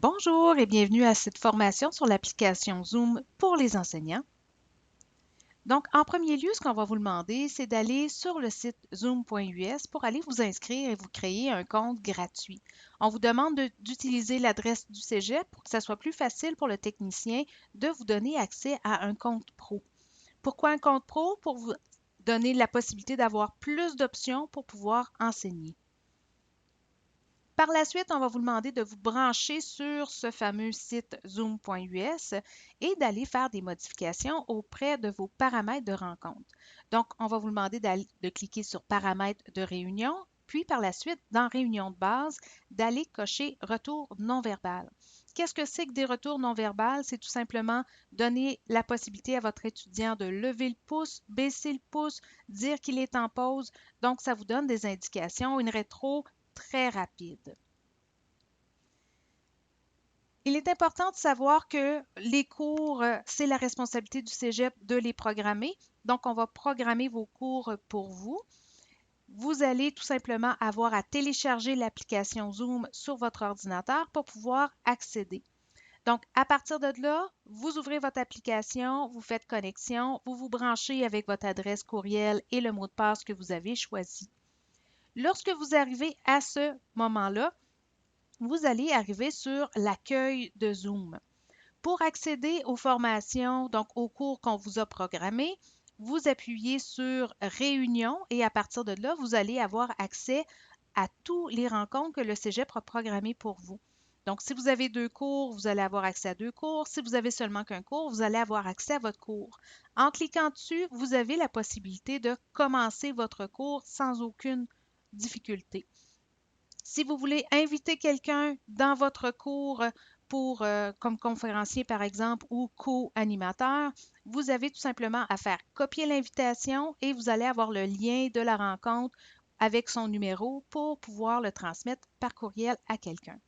Bonjour et bienvenue à cette formation sur l'application Zoom pour les enseignants. Donc, en premier lieu, ce qu'on va vous demander, c'est d'aller sur le site zoom.us pour aller vous inscrire et vous créer un compte gratuit. On vous demande d'utiliser l'adresse du Cégep pour que ça soit plus facile pour le technicien de vous donner accès à un compte pro. Pourquoi un compte pro? Pour vous donner la possibilité d'avoir plus d'options pour pouvoir enseigner. Par la suite, on va vous demander de vous brancher sur ce fameux site zoom.us et d'aller faire des modifications auprès de vos paramètres de rencontre. Donc, on va vous demander de cliquer sur paramètres de réunion, puis par la suite, dans réunion de base, d'aller cocher retour non verbal. Qu'est-ce que c'est que des retours non verbaux? C'est tout simplement donner la possibilité à votre étudiant de lever le pouce, baisser le pouce, dire qu'il est en pause. Donc, ça vous donne des indications, une rétro très rapide. Il est important de savoir que les cours, c'est la responsabilité du Cégep de les programmer. Donc, on va programmer vos cours pour vous. Vous allez tout simplement avoir à télécharger l'application Zoom sur votre ordinateur pour pouvoir accéder. Donc, à partir de là, vous ouvrez votre application, vous faites connexion, vous vous branchez avec votre adresse courriel et le mot de passe que vous avez choisi. Lorsque vous arrivez à ce moment-là, vous allez arriver sur l'accueil de Zoom. Pour accéder aux formations, donc aux cours qu'on vous a programmés, vous appuyez sur Réunion et à partir de là, vous allez avoir accès à toutes les rencontres que le Cégep a programmées pour vous. Donc, si vous avez deux cours, vous allez avoir accès à deux cours. Si vous avez seulement qu'un cours, vous allez avoir accès à votre cours. En cliquant dessus, vous avez la possibilité de commencer votre cours sans aucune difficulté. Si vous voulez inviter quelqu'un dans votre cours comme conférencier, par exemple, ou co-animateur, vous avez tout simplement à faire copier l'invitation et vous allez avoir le lien de la rencontre avec son numéro pour pouvoir le transmettre par courriel à quelqu'un.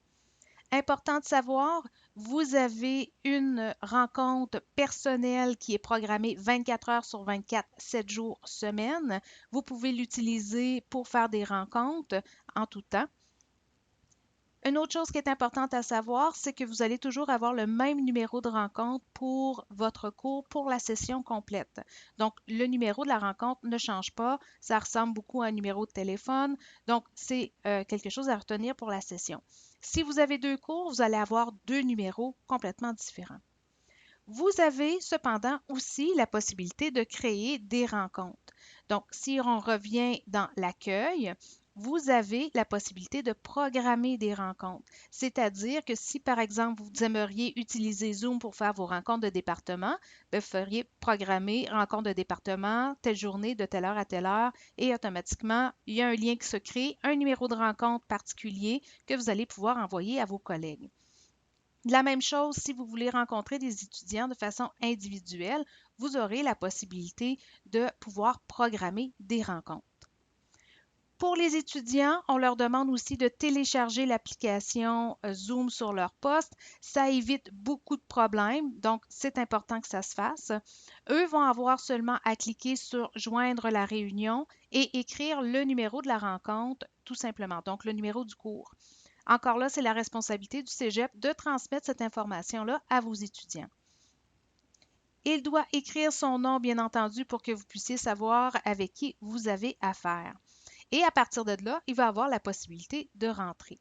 Important de savoir, vous avez une rencontre personnelle qui est programmée 24 heures sur 24, 7 jours semaine. Vous pouvez l'utiliser pour faire des rencontres en tout temps. Une autre chose qui est importante à savoir, c'est que vous allez toujours avoir le même numéro de rencontre pour votre cours pour la session complète. Donc, le numéro de la rencontre ne change pas. Ça ressemble beaucoup à un numéro de téléphone. Donc, c'est quelque chose à retenir pour la session. Si vous avez deux cours, vous allez avoir deux numéros complètement différents. Vous avez cependant aussi la possibilité de créer des rencontres. Donc, si on revient dans l'accueil, vous avez la possibilité de programmer des rencontres. C'est-à-dire que si, par exemple, vous aimeriez utiliser Zoom pour faire vos rencontres de département, vous feriez programmer rencontre de département, telle journée, de telle heure à telle heure, et automatiquement, il y a un lien qui se crée, un numéro de rencontre particulier que vous allez pouvoir envoyer à vos collègues. La même chose, si vous voulez rencontrer des étudiants de façon individuelle, vous aurez la possibilité de pouvoir programmer des rencontres. Pour les étudiants, on leur demande aussi de télécharger l'application Zoom sur leur poste. Ça évite beaucoup de problèmes, donc c'est important que ça se fasse. Eux vont avoir seulement à cliquer sur Joindre la réunion et écrire le numéro de la rencontre, tout simplement, donc le numéro du cours. Encore là, c'est la responsabilité du Cégep de transmettre cette information-là à vos étudiants. Il doit écrire son nom, bien entendu, pour que vous puissiez savoir avec qui vous avez affaire. Et à partir de là, il va avoir la possibilité de rentrer.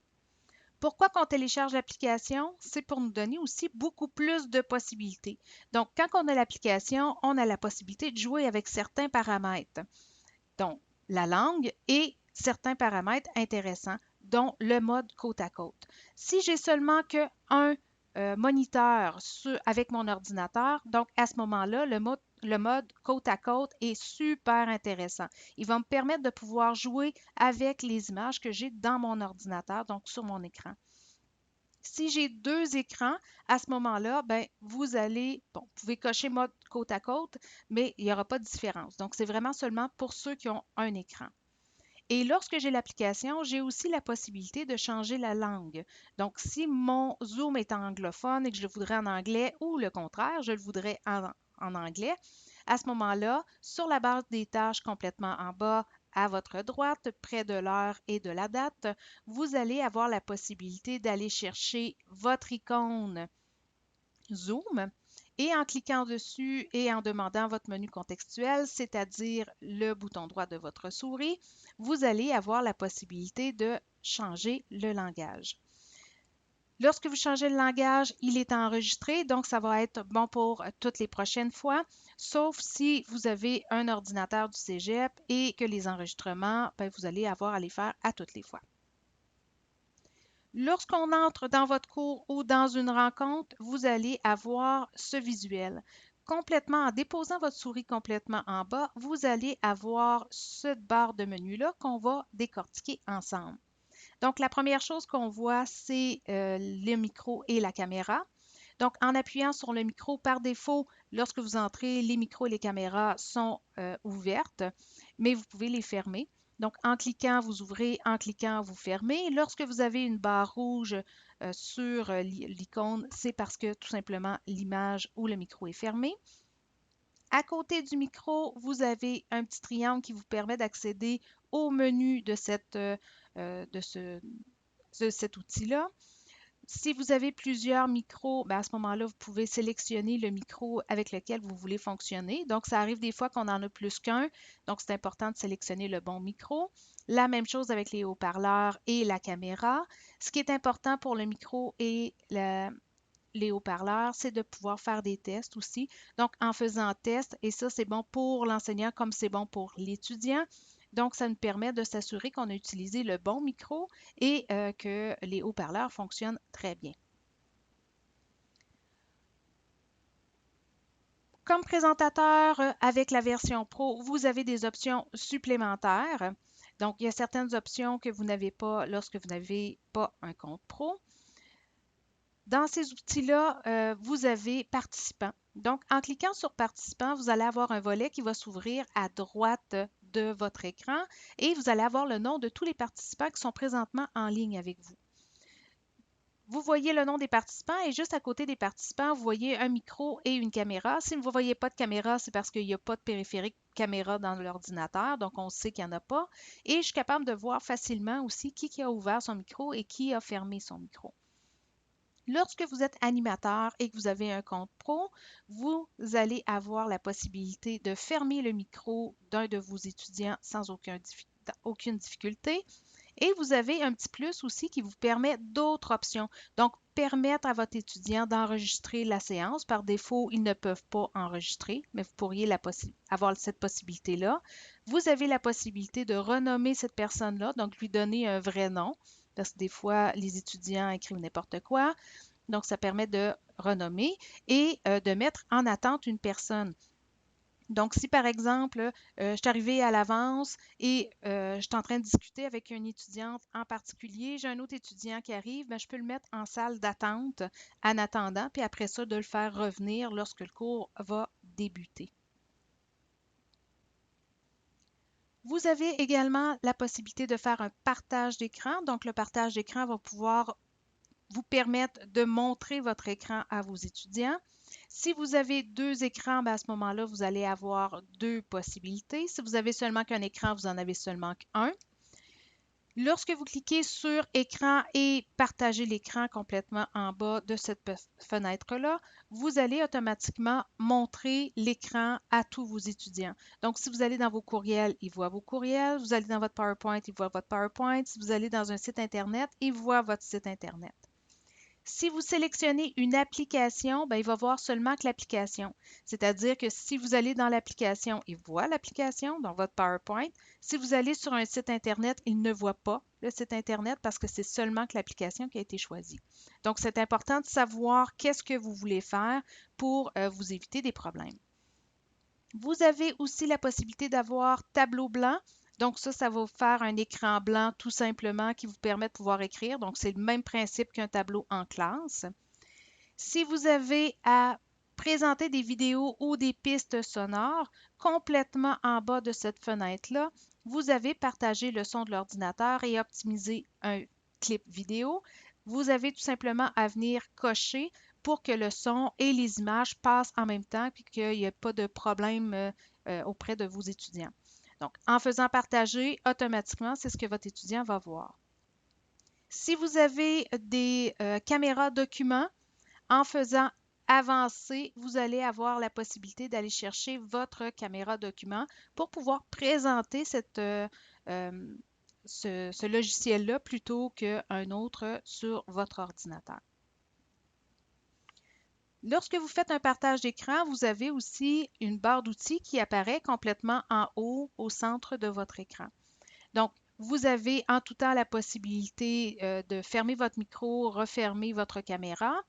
Pourquoi qu'on télécharge l'application? C'est pour nous donner aussi beaucoup plus de possibilités. Donc, quand on a l'application, on a la possibilité de jouer avec certains paramètres. Donc, la langue et certains paramètres intéressants, dont le mode côte à côte. Si j'ai seulement qu'un moniteur avec mon ordinateur, donc à ce moment-là, le mode côte à côte est super intéressant. Il va me permettre de pouvoir jouer avec les images que j'ai dans mon ordinateur, donc sur mon écran. Si j'ai deux écrans, à ce moment-là, ben, vous pouvez cocher mode côte à côte, mais il n'y aura pas de différence. Donc, c'est vraiment seulement pour ceux qui ont un écran. Et lorsque j'ai l'application, j'ai aussi la possibilité de changer la langue. Donc, si mon Zoom est anglophone et que je le voudrais en anglais ou le contraire, je le voudrais en anglais, à ce moment-là, sur la barre des tâches complètement en bas à votre droite, près de l'heure et de la date, vous allez avoir la possibilité d'aller chercher votre icône Zoom et en cliquant dessus et en demandant votre menu contextuel, c'est-à-dire le bouton droit de votre souris, vous allez avoir la possibilité de changer le langage. Lorsque vous changez le langage, il est enregistré, donc ça va être bon pour toutes les prochaines fois, sauf si vous avez un ordinateur du Cégep et que les enregistrements, vous allez avoir à les faire à toutes les fois. Lorsqu'on entre dans votre cours ou dans une rencontre, vous allez avoir ce visuel. Complètement, en déposant votre souris complètement en bas, vous allez avoir cette barre de menu-là qu'on va décortiquer ensemble. Donc, la première chose qu'on voit, c'est le micro et la caméra. Donc, en appuyant sur le micro, par défaut, lorsque vous entrez, les micros et les caméras sont ouvertes, mais vous pouvez les fermer. Donc, en cliquant, vous ouvrez, en cliquant, vous fermez. Lorsque vous avez une barre rouge sur l'icône, c'est parce que tout simplement l'image ou le micro est fermé. À côté du micro, vous avez un petit triangle qui vous permet d'accéder au menu de cet outil-là. Si vous avez plusieurs micros, à ce moment-là, vous pouvez sélectionner le micro avec lequel vous voulez fonctionner. Donc, ça arrive des fois qu'on en a plus qu'un. Donc, c'est important de sélectionner le bon micro. La même chose avec les haut-parleurs et la caméra. Ce qui est important pour le micro et les haut-parleurs, c'est de pouvoir faire des tests aussi. Donc, en faisant test, et ça, c'est bon pour l'enseignant comme c'est bon pour l'étudiant. Donc, ça nous permet de s'assurer qu'on a utilisé le bon micro et que les haut-parleurs fonctionnent très bien. Comme présentateur, avec la version Pro, vous avez des options supplémentaires. Donc, il y a certaines options que vous n'avez pas lorsque vous n'avez pas un compte Pro. Dans ces outils-là, vous avez Participants. Donc, en cliquant sur Participants, vous allez avoir un volet qui va s'ouvrir à droite de votre écran et vous allez avoir le nom de tous les participants qui sont présentement en ligne avec vous. Vous voyez le nom des participants et juste à côté des participants, vous voyez un micro et une caméra. Si vous ne voyez pas de caméra, c'est parce qu'il n'y a pas de périphérique caméra dans l'ordinateur, donc on sait qu'il n'y en a pas. Et je suis capable de voir facilement aussi qui a ouvert son micro et qui a fermé son micro. Lorsque vous êtes animateur et que vous avez un compte pro, vous allez avoir la possibilité de fermer le micro d'un de vos étudiants sans aucune difficulté. Et vous avez un petit plus aussi qui vous permet d'autres options. Donc, permettre à votre étudiant d'enregistrer la séance. Par défaut, ils ne peuvent pas enregistrer, mais vous pourriez avoir cette possibilité-là. Vous avez la possibilité de renommer cette personne-là, donc lui donner un vrai nom, parce que des fois, les étudiants écrivent n'importe quoi. Donc, ça permet de renommer et de mettre en attente une personne. Donc, si par exemple, je suis arrivée à l'avance et je suis en train de discuter avec une étudiante en particulier, j'ai un autre étudiant qui arrive, je peux le mettre en salle d'attente en attendant, puis après ça, de le faire revenir lorsque le cours va débuter. Vous avez également la possibilité de faire un partage d'écran. Donc, le partage d'écran va pouvoir vous permettre de montrer votre écran à vos étudiants. Si vous avez deux écrans, à ce moment-là, vous allez avoir deux possibilités. Si vous avez seulement qu'un écran, vous en avez seulement qu'un. Lorsque vous cliquez sur Écran et Partager l'écran complètement en bas de cette fenêtre-là, vous allez automatiquement montrer l'écran à tous vos étudiants. Donc, si vous allez dans vos courriels, ils voient vos courriels. Vous allez dans votre PowerPoint, ils voient votre PowerPoint. Si vous allez dans un site Internet, ils voient votre site Internet. Si vous sélectionnez une application, il va voir seulement que l'application. C'est-à-dire que si vous allez dans l'application, il voit l'application dans votre PowerPoint. Si vous allez sur un site Internet, il ne voit pas le site Internet parce que c'est seulement que l'application qui a été choisie. Donc, c'est important de savoir qu'est-ce que vous voulez faire pour vous éviter des problèmes. Vous avez aussi la possibilité d'avoir tableau blanc. Donc ça va vous faire un écran blanc tout simplement qui vous permet de pouvoir écrire. Donc, c'est le même principe qu'un tableau en classe. Si vous avez à présenter des vidéos ou des pistes sonores, complètement en bas de cette fenêtre-là, vous avez partagé le son de l'ordinateur et optimisé un clip vidéo. Vous avez tout simplement à venir cocher pour que le son et les images passent en même temps et qu'il n'y ait pas de problème auprès de vos étudiants. Donc, en faisant partager, automatiquement, c'est ce que votre étudiant va voir. Si vous avez des caméras documents, en faisant avancer, vous allez avoir la possibilité d'aller chercher votre caméra document pour pouvoir présenter ce logiciel-là plutôt qu'un autre sur votre ordinateur. Lorsque vous faites un partage d'écran, vous avez aussi une barre d'outils qui apparaît complètement en haut au centre de votre écran. Donc, vous avez en tout temps la possibilité de fermer votre micro, refermer votre caméra.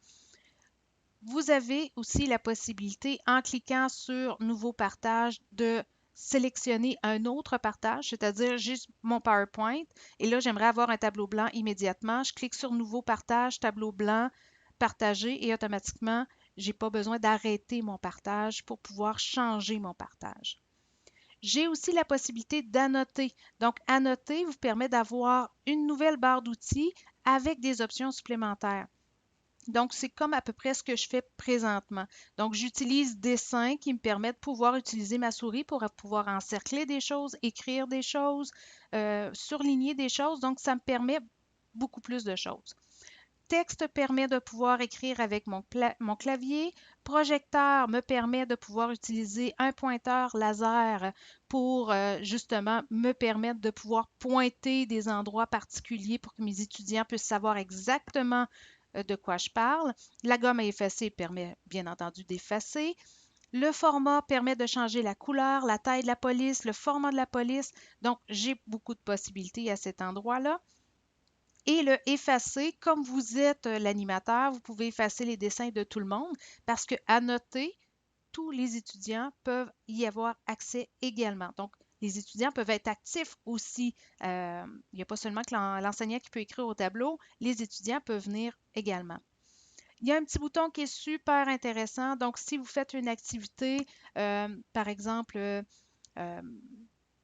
Vous avez aussi la possibilité, en cliquant sur Nouveau partage, de sélectionner un autre partage, c'est-à-dire juste mon PowerPoint. Et là, j'aimerais avoir un tableau blanc immédiatement. Je clique sur Nouveau partage, tableau blanc, partager et automatiquement, je n'ai pas besoin d'arrêter mon partage pour pouvoir changer mon partage. J'ai aussi la possibilité d'annoter. Donc, annoter vous permet d'avoir une nouvelle barre d'outils avec des options supplémentaires. Donc, c'est comme à peu près ce que je fais présentement. Donc, j'utilise Dessin qui me permet de pouvoir utiliser ma souris pour pouvoir encercler des choses, écrire des choses, surligner des choses. Donc, ça me permet beaucoup plus de choses. Texte permet de pouvoir écrire avec mon clavier. Projecteur me permet de pouvoir utiliser un pointeur laser pour justement me permettre de pouvoir pointer des endroits particuliers pour que mes étudiants puissent savoir exactement de quoi je parle. La gomme à effacer permet bien entendu d'effacer. Le format permet de changer la couleur, la taille de la police, le format de la police. Donc, j'ai beaucoup de possibilités à cet endroit-là. Et le effacer, comme vous êtes l'animateur, vous pouvez effacer les dessins de tout le monde parce que à noter, tous les étudiants peuvent y avoir accès également. Donc, les étudiants peuvent être actifs aussi. Il n'y a pas seulement que l'enseignant qui peut écrire au tableau, les étudiants peuvent venir également. Il y a un petit bouton qui est super intéressant. Donc, si vous faites une activité, par exemple,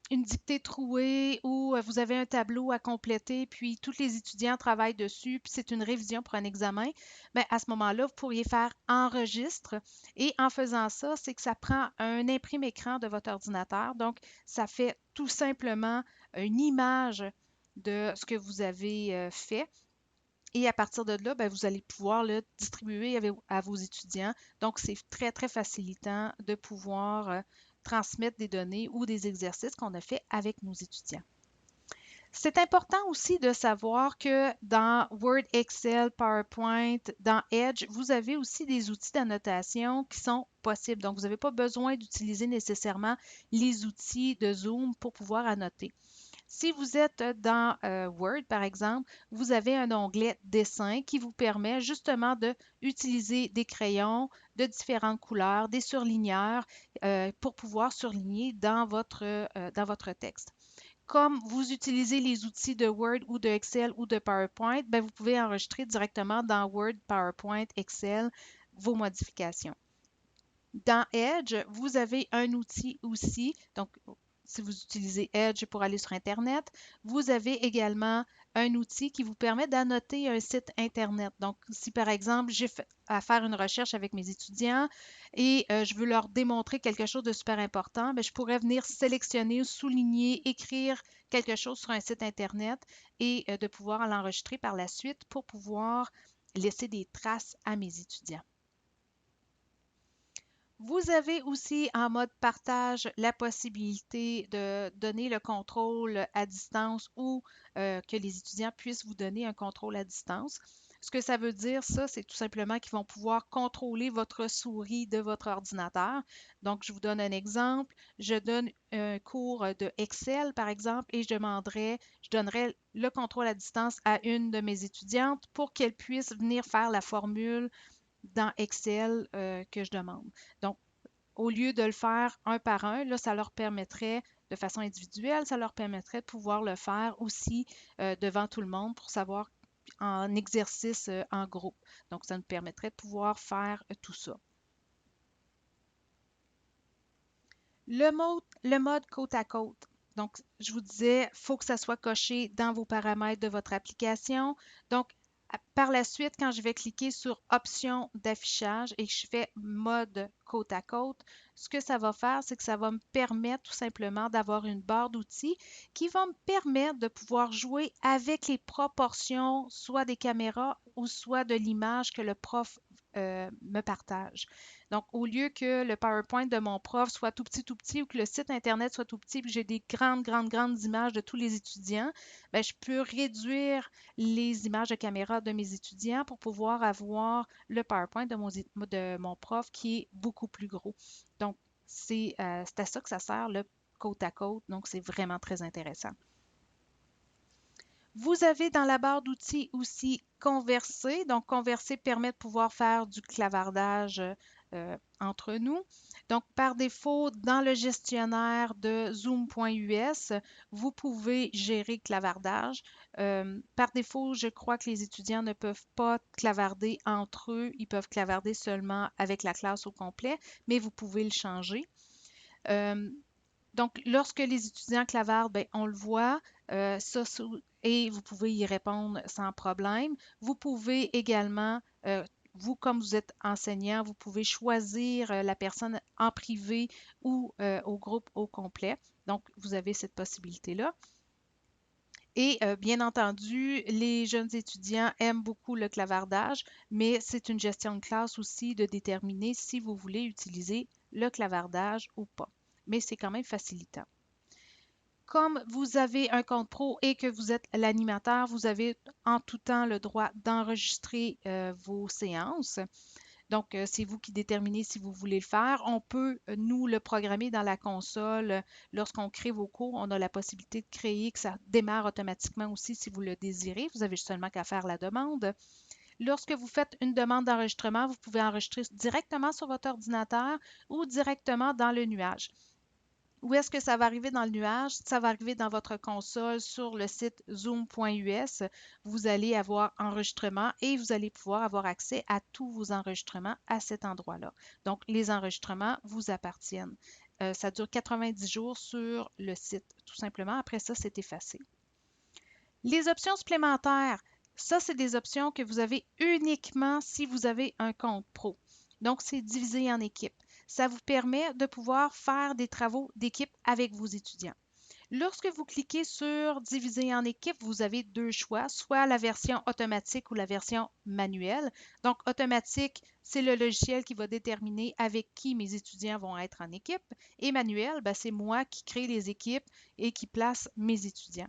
une dictée trouée ou vous avez un tableau à compléter, puis tous les étudiants travaillent dessus, puis c'est une révision pour un examen, bien, à ce moment-là, vous pourriez faire enregistre. Et en faisant ça, c'est que ça prend un imprime-écran de votre ordinateur. Donc, ça fait tout simplement une image de ce que vous avez fait. Et à partir de là, bien, vous allez pouvoir le distribuer à vos étudiants. Donc, c'est très, très facilitant de pouvoir transmettre des données ou des exercices qu'on a fait avec nos étudiants. C'est important aussi de savoir que dans Word, Excel, PowerPoint, dans Edge, vous avez aussi des outils d'annotation qui sont possibles. Donc, vous n'avez pas besoin d'utiliser nécessairement les outils de Zoom pour pouvoir annoter. Si vous êtes dans Word, par exemple, vous avez un onglet Dessin qui vous permet justement d'utiliser des crayons de différentes couleurs, des surligneurs pour pouvoir surligner dans votre texte. Comme vous utilisez les outils de Word ou de Excel ou de PowerPoint, bien, vous pouvez enregistrer directement dans Word, PowerPoint, Excel vos modifications. Dans Edge, vous avez un outil aussi, donc si vous utilisez Edge pour aller sur Internet, vous avez également un outil qui vous permet d'annoter un site Internet. Donc, si par exemple, j'ai à faire une recherche avec mes étudiants et je veux leur démontrer quelque chose de super important, bien, je pourrais venir sélectionner, souligner, écrire quelque chose sur un site Internet et de pouvoir l'enregistrer par la suite pour pouvoir laisser des traces à mes étudiants. Vous avez aussi en mode partage la possibilité de donner le contrôle à distance ou que les étudiants puissent vous donner un contrôle à distance. Ce que ça veut dire, ça, c'est tout simplement qu'ils vont pouvoir contrôler votre souris de votre ordinateur. Donc, je vous donne un exemple. Je donne un cours de Excel, par exemple, et je donnerais le contrôle à distance à une de mes étudiantes pour qu'elle puisse venir faire la formule dans Excel que je demande. Donc, au lieu de le faire un par un, là, ça leur permettrait de façon individuelle, ça leur permettrait de pouvoir le faire aussi devant tout le monde pour savoir en exercice en groupe. Donc, ça nous permettrait de pouvoir faire tout ça. Le mode côte à côte. Donc, je vous disais, il faut que ça soit coché dans vos paramètres de votre application. Donc, Par la suite, quand je vais cliquer sur Options d'affichage et que je fais mode côte à côte, ce que ça va faire, c'est que ça va me permettre tout simplement d'avoir une barre d'outils qui va me permettre de pouvoir jouer avec les proportions, soit des caméras ou soit de l'image que le prof me partage. Donc, au lieu que le PowerPoint de mon prof soit tout petit, ou que le site Internet soit tout petit, puis que j'ai des grandes images de tous les étudiants, bien, je peux réduire les images de caméra de mes étudiants pour pouvoir avoir le PowerPoint de mon prof qui est beaucoup plus gros. Donc, c'est à ça que ça sert le côte à côte. Donc, c'est vraiment très intéressant. Vous avez dans la barre d'outils aussi Converser. Donc, Converser permet de pouvoir faire du clavardage entre nous. Donc, par défaut, dans le gestionnaire de Zoom.us, vous pouvez gérer clavardage. Par défaut, je crois que les étudiants ne peuvent pas clavarder entre eux. Ils peuvent clavarder seulement avec la classe au complet, mais vous pouvez le changer. Euh, donc, lorsque les étudiants clavardent, ben, on le voit, et vous pouvez y répondre sans problème. Vous pouvez également, vous, comme vous êtes enseignant, vous pouvez choisir la personne en privé ou au groupe au complet. Donc, vous avez cette possibilité-là. Et bien entendu, les jeunes étudiants aiment beaucoup le clavardage, mais c'est une gestion de classe aussi de déterminer si vous voulez utiliser le clavardage ou pas. Mais c'est quand même facilitant. Comme vous avez un compte pro et que vous êtes l'animateur, vous avez en tout temps le droit d'enregistrer vos séances. Donc, c'est vous qui déterminez si vous voulez le faire. On peut, nous, le programmer dans la console. Lorsqu'on crée vos cours, on a la possibilité de créer que ça démarre automatiquement aussi si vous le désirez. Vous avez seulement qu'à faire la demande. Lorsque vous faites une demande d'enregistrement, vous pouvez enregistrer directement sur votre ordinateur ou directement dans le nuage. Où est-ce que ça va arriver dans le nuage? Ça va arriver dans votre console sur le site zoom.us. Vous allez avoir enregistrement et vous allez pouvoir avoir accès à tous vos enregistrements à cet endroit-là. Donc, les enregistrements vous appartiennent. Ça dure 90 jours sur le site, tout simplement. Après ça, c'est effacé. Les options supplémentaires, ça, c'est des options que vous avez uniquement si vous avez un compte pro. Donc, c'est divisé en équipes. Ça vous permet de pouvoir faire des travaux d'équipe avec vos étudiants. Lorsque vous cliquez sur diviser en équipe, vous avez deux choix, soit la version automatique ou la version manuelle. Donc, automatique, c'est le logiciel qui va déterminer avec qui mes étudiants vont être en équipe. Et manuel, c'est moi qui crée les équipes et qui place mes étudiants.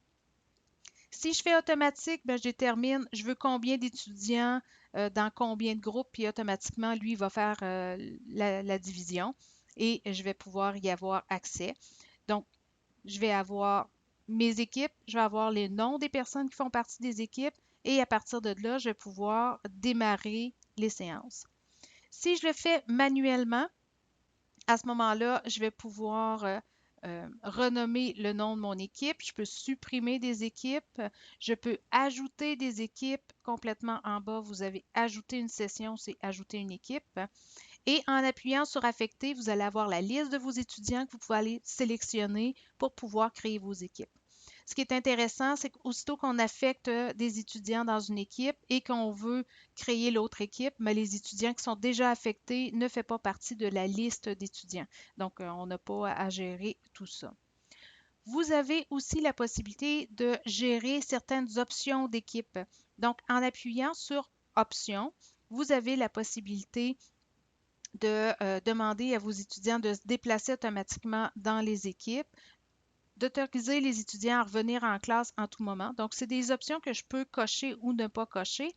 Si je fais automatique, je détermine, je veux combien d'étudiants dans combien de groupes, puis automatiquement, lui, va faire la division et je vais pouvoir y avoir accès. Donc, je vais avoir mes équipes, je vais avoir les noms des personnes qui font partie des équipes et à partir de là, je vais pouvoir démarrer les séances. Si je le fais manuellement, à ce moment-là, je vais pouvoir renommer le nom de mon équipe. Je peux supprimer des équipes. Je peux ajouter des équipes. Complètement en bas, vous avez ajouté une session, c'est ajouter une équipe. Et en appuyant sur Affecter, vous allez avoir la liste de vos étudiants que vous pouvez aller sélectionner pour pouvoir créer vos équipes. Ce qui est intéressant, c'est qu'aussitôt qu'on affecte des étudiants dans une équipe et qu'on veut créer l'autre équipe, mais les étudiants qui sont déjà affectés ne font pas partie de la liste d'étudiants. Donc, on n'a pas à gérer tout ça. Vous avez aussi la possibilité de gérer certaines options d'équipe. Donc, en appuyant sur Options, vous avez la possibilité de demander à vos étudiants de se déplacer automatiquement dans les équipes, d'autoriser les étudiants à revenir en classe en tout moment. Donc, c'est des options que je peux cocher ou ne pas cocher.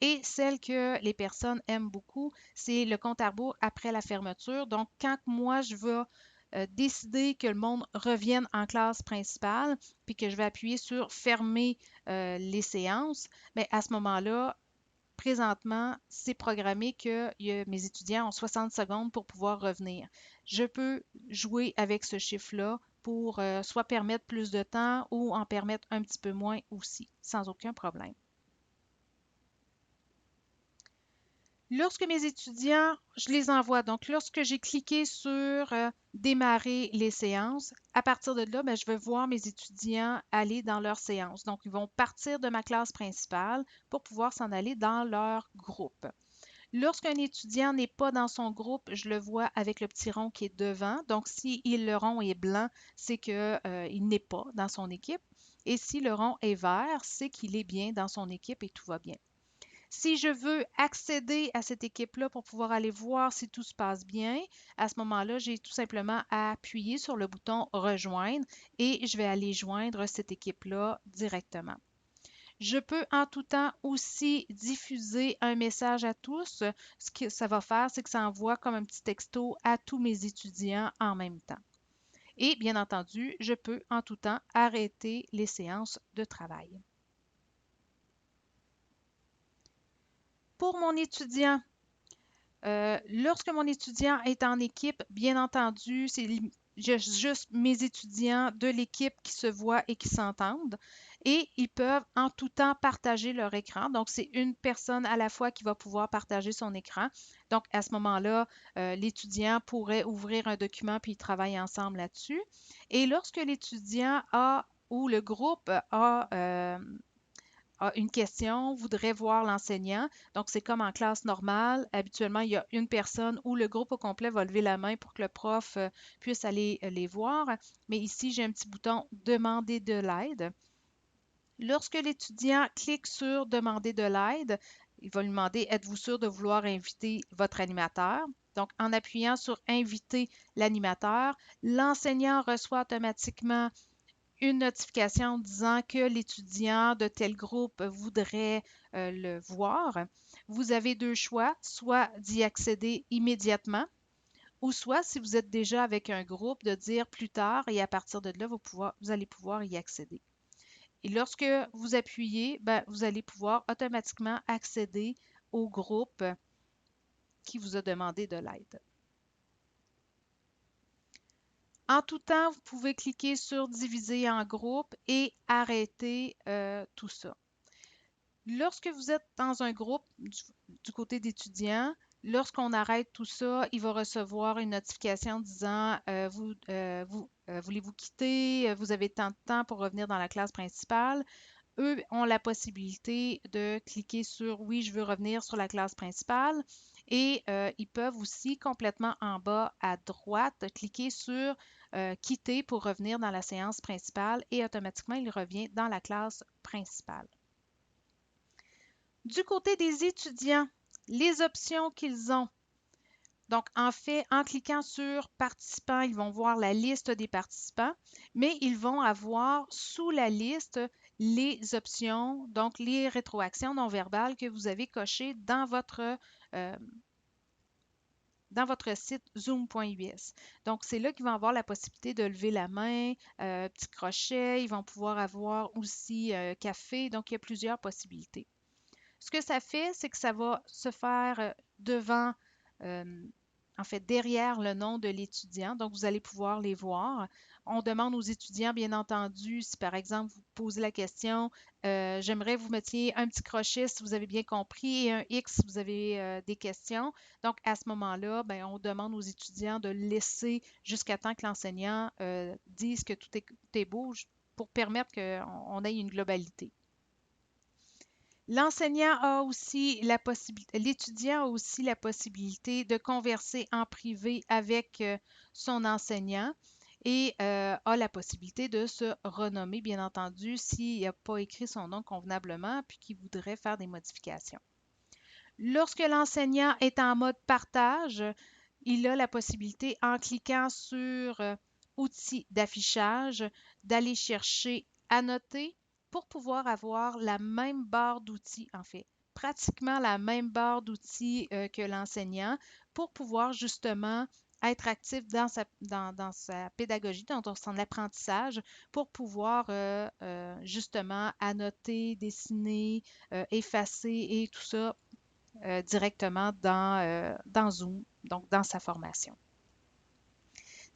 Et celle que les personnes aiment beaucoup, c'est le compte à rebours après la fermeture. Donc, quand moi, je vais décider que le monde revienne en classe principale, puis que je vais appuyer sur fermer les séances, mais à ce moment-là, présentement, c'est programmé que mes étudiants ont 60 secondes pour pouvoir revenir. Je peux jouer avec ce chiffre-là pour soit permettre plus de temps ou en permettre un petit peu moins aussi, sans aucun problème. Lorsque mes étudiants, je les envoie. Donc, lorsque j'ai cliqué sur démarrer les séances, à partir de là, ben, je vais voir mes étudiants aller dans leur séance. Donc, ils vont partir de ma classe principale pour pouvoir s'en aller dans leur groupe. Lorsqu'un étudiant n'est pas dans son groupe, je le vois avec le petit rond qui est devant. Donc, si le rond est blanc, c'est qu'il n'est pas dans son équipe. Et si le rond est vert, c'est qu'il est bien dans son équipe et tout va bien. Si je veux accéder à cette équipe-là pour pouvoir aller voir si tout se passe bien, à ce moment-là, j'ai tout simplement à appuyer sur le bouton Rejoindre et je vais aller joindre cette équipe-là directement. Je peux en tout temps aussi diffuser un message à tous. Ce que ça va faire, c'est que ça envoie comme un petit texto à tous mes étudiants en même temps. Et bien entendu, je peux en tout temps arrêter les séances de travail. Pour mon étudiant, lorsque mon étudiant est en équipe, bien entendu, c'est juste mes étudiants de l'équipe qui se voient et qui s'entendent et ils peuvent en tout temps partager leur écran. Donc, c'est une personne à la fois qui va pouvoir partager son écran. Donc, à ce moment-là, l'étudiant pourrait ouvrir un document puis ils travaillent ensemble là-dessus. Et lorsque l'étudiant a ou le groupe a une question, voudrait voir l'enseignant. Donc, c'est comme en classe normale. Habituellement, il y a une personne ou le groupe au complet va lever la main pour que le prof puisse aller les voir. Mais ici, j'ai un petit bouton Demander de l'aide. Lorsque l'étudiant clique sur Demander de l'aide, il va lui demander Êtes-vous sûr de vouloir inviter votre animateur? Donc, en appuyant sur Inviter l'animateur, l'enseignant reçoit automatiquement une notification disant que l'étudiant de tel groupe voudrait le voir. Vous avez deux choix, soit d'y accéder immédiatement ou soit, si vous êtes déjà avec un groupe, de dire plus tard et à partir de là, vous allez pouvoir y accéder. Et lorsque vous appuyez, ben, vous allez pouvoir automatiquement accéder au groupe qui vous a demandé de l'aide. En tout temps, vous pouvez cliquer sur Diviser en groupe et arrêter tout ça. Lorsque vous êtes dans un groupe du côté d'étudiants, lorsqu'on arrête tout ça, il va recevoir une notification disant voulez-vous quitter, vous avez tant de temps pour revenir dans la classe principale. Eux ont la possibilité de cliquer sur Oui, je veux revenir sur la classe principale et ils peuvent aussi complètement en bas à droite cliquer sur Quitter pour revenir dans la séance principale et automatiquement il revient dans la classe principale. Du côté des étudiants, les options qu'ils ont. Donc, en fait, en cliquant sur Participants, ils vont voir la liste des participants, mais ils vont avoir sous la liste les options, donc les rétroactions non verbales que vous avez cochées euh, dans votre site zoom.us. Donc, c'est là qu'ils vont avoir la possibilité de lever la main, petit crochet, ils vont pouvoir avoir aussi café, donc il y a plusieurs possibilités. Ce que ça fait, c'est que ça va se faire devant, euh, en fait, derrière le nom de l'étudiant. Donc, vous allez pouvoir les voir. On demande aux étudiants, bien entendu, si par exemple vous posez la question, j'aimerais que vous mettiez un petit crochet si vous avez bien compris et un X si vous avez des questions. Donc, à ce moment-là, ben, on demande aux étudiants de laisser jusqu'à temps que l'enseignant dise que tout est beau pour permettre qu'on ait une globalité. L'enseignant a aussi la possibilité, l'étudiant a aussi la possibilité de converser en privé avec son enseignant et a la possibilité de se renommer, bien entendu, s'il n'a pas écrit son nom convenablement puis qu'il voudrait faire des modifications. Lorsque l'enseignant est en mode partage, il a la possibilité, en cliquant sur Outils d'affichage, d'aller chercher Annoter pour pouvoir avoir la même barre d'outils, en fait, pratiquement la même barre d'outils que l'enseignant pour pouvoir justement être actif dans sa pédagogie, dans son apprentissage, pour pouvoir justement annoter, dessiner, effacer et tout ça directement dans Zoom, donc dans sa formation.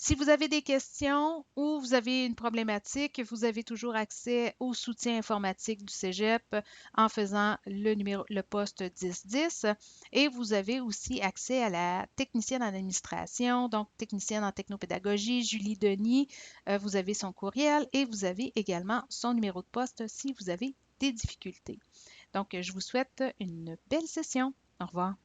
Si vous avez des questions ou vous avez une problématique, vous avez toujours accès au soutien informatique du Cégep en faisant le poste 1010 et vous avez aussi accès à la technicienne en administration, donc technicienne en technopédagogie, Julie Denis. Vous avez son courriel et vous avez également son numéro de poste si vous avez des difficultés. Donc, je vous souhaite une belle session. Au revoir.